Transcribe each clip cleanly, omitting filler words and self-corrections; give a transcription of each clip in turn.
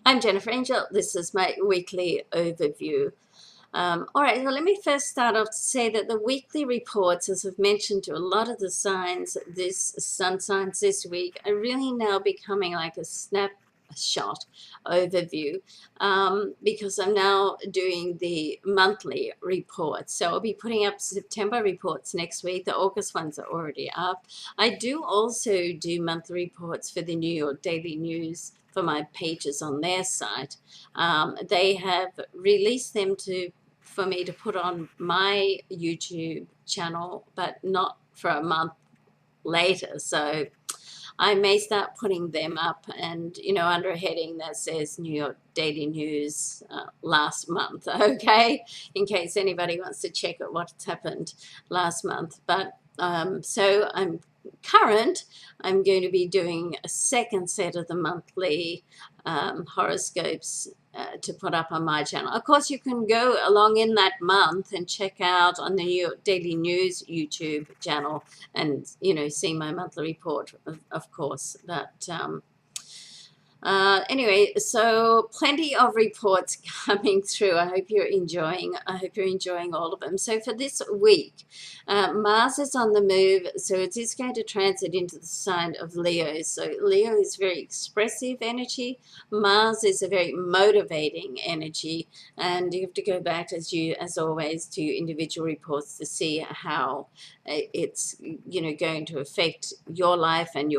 I'm Jennifer Angel. This is my weekly overview. All right, so let me first start off to say that the weekly reports, as I've mentioned to a lot of the signs, this sun signs this week, are really now becoming like a snapshot overview because I'm now doing the monthly reports. So I'll be putting up September reports next week. The August ones are already up. I do also do monthly reports for the New York Daily News for my pages on their site. They have released them for me to put on my YouTube channel, but not for a month later. So I may start putting them up and, under a heading that says New York Daily News last month, okay, in case anybody wants to check out what's happened last month. But so I'm going to be doing a second set of the monthly horoscopes to put up on my channel. Of course, you can go along in that month and check out on the New York Daily News YouTube channel and, see my monthly report, of course. But anyway, so plenty of reports coming through. I hope you're enjoying all of them. So for this week, Mars is on the move, so it is going to transit into the sign of Leo. So Leo is very expressive energy. Mars is a very motivating energy, and you have to go back as always to individual reports to see how it's going to affect your life and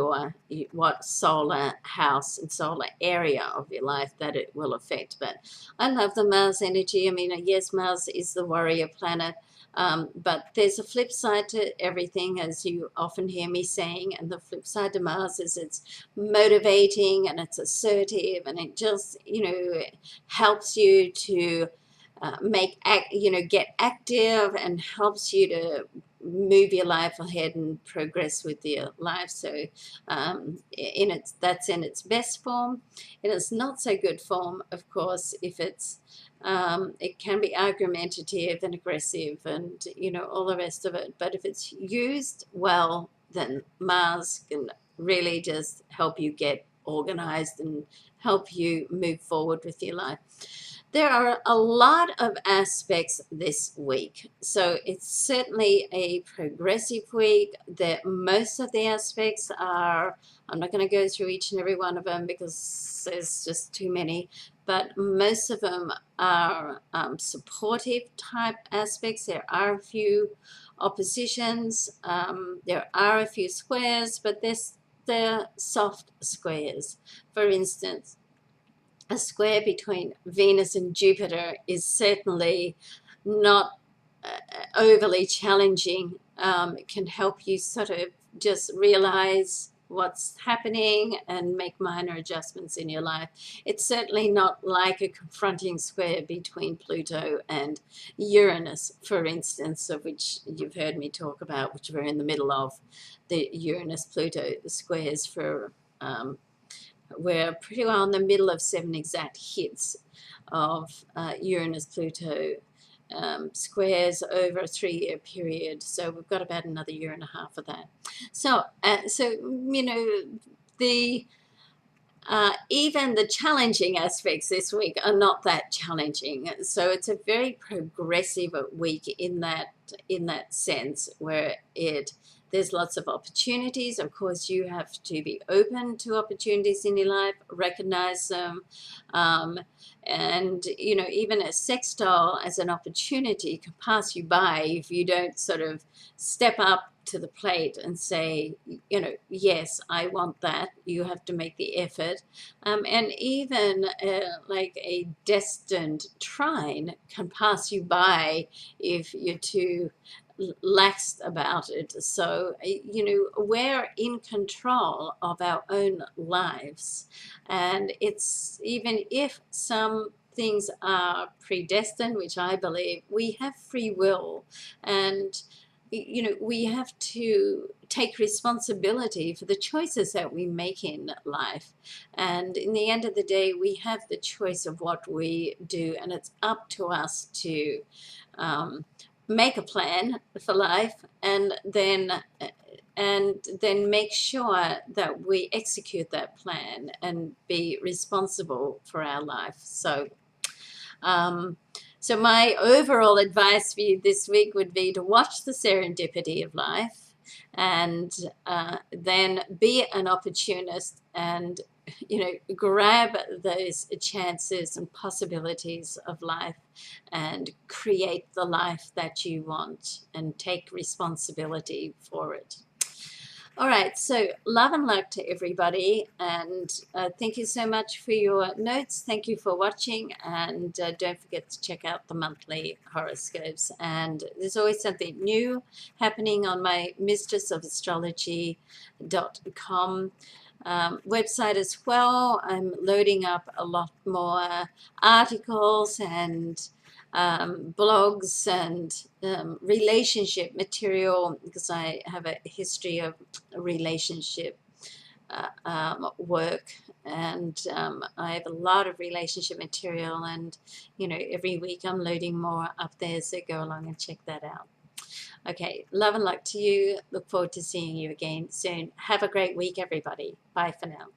what solar house and solar area of your life that it will affect. But I love the Mars energy. I mean, yes, Mars is the warrior planet, but there's a flip side to everything, as you often hear me saying, and the flip side to Mars is it's motivating and it's assertive, and it just helps you to get active, and helps you to move your life ahead and progress with your life. So that's in its best form. In its not so good form, of course, if it can be argumentative and aggressive and all the rest of it. But if it's used well, then Mars can really just help you get organized and help you move forward with your life. There are a lot of aspects this week, so it's certainly a progressive week. That most of the aspects are, I'm not going to go through each and every one of them because there's just too many, but most of them are supportive type aspects. There are a few oppositions, there are a few squares, but they're soft squares. For instance, a square between Venus and Jupiter is certainly not overly challenging. It can help you sort of just realize what's happening and make minor adjustments in your life. It's certainly not like a confronting square between Pluto and Uranus, for instance, of which you've heard me talk about, which we're in the middle of, the Uranus-Pluto squares for we're pretty well in the middle of 7 exact hits of Uranus-Pluto squares over a 3-year period. So we've got about another year and a half of that. So, the even the challenging aspects this week are not that challenging. So it's a very progressive week in that sense, where there's lots of opportunities. Of course, you have to be open to opportunities in your life, recognize them, and even a sextile as an opportunity can pass you by if you don't sort of step up to the plate and say, yes, I want that. You have to make the effort. And even like a destined trine can pass you by if you're too laxed about it. So, we're in control of our own lives. And it's, even if some things are predestined, which I believe, we have free will, and we have to take responsibility for the choices that we make in life. And in the end of the day, we have the choice of what we do, and it's up to us to make a plan for life, and then and then make sure that we execute that plan and be responsible for our life. Um, so my overall advice for you this week would be to watch the serendipity of life, and then be an opportunist, and grab those chances and possibilities of life and create the life that you want and take responsibility for it. All right, so love and luck to everybody, and thank you so much for your notes. Thank you for watching, and don't forget to check out the monthly horoscopes. And there's always something new happening on my mistressafofastrology.com website as well. I'm loading up a lot more articles and blogs and relationship material, because I have a history of relationship work, and I have a lot of relationship material, and every week I'm loading more up there, so go along and check that out. Okay, love and luck to you. Look forward to seeing you again soon. Have a great week, everybody. Bye for now.